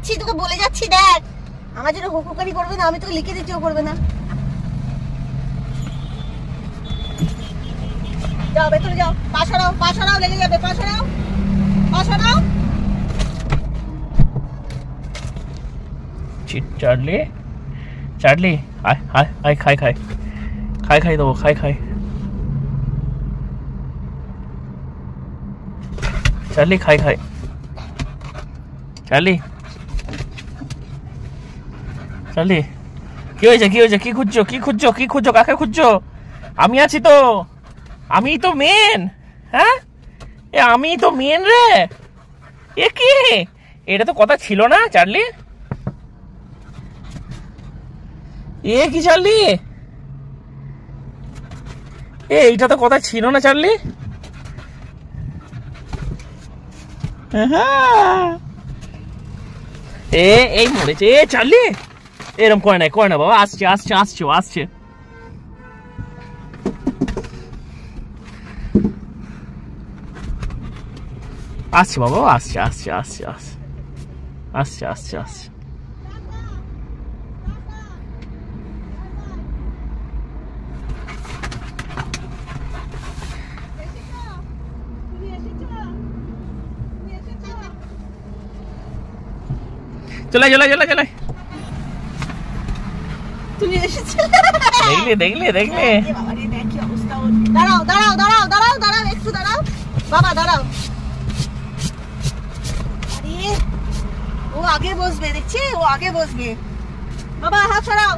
যাচ্ছি, তোকে বলে যাচ্ছি, দেখ আমার জন্য হুকুকারি করবে না, আমি তোকে লিখে দিচ্ছি, ও করবে না। যাও ভেতরে যাও, পা সরাও, লেগে যাবে, পা সরাও। চার্লি আয় আয় আয়, খাই দেবো, খাই চার্লি, খাই চার্লি কি হয়েছে, কি খুঁজছো, কাকে খুঁজছো? আমি আছি তো, আমি তো মেন। হ্যাঁ, আমি তো মেন রে। এ কি, এটা তো কথা ছিল না চার্লি। এ কি চার্লি, এইটা তো কথা ছিল না চার্লি। এই মরেছে। চার্লি এরম করে না বাবা, আসছে বাবা, আসছে। চলে তুমি এসেছো, দেখলে দাঁড়াও একটু দাঁড়াও বাবা, দাঁড়াও। আরে ও আগে বসবে, দেখছি ও আগে বসবে। বাবা হাত ছাড়াও।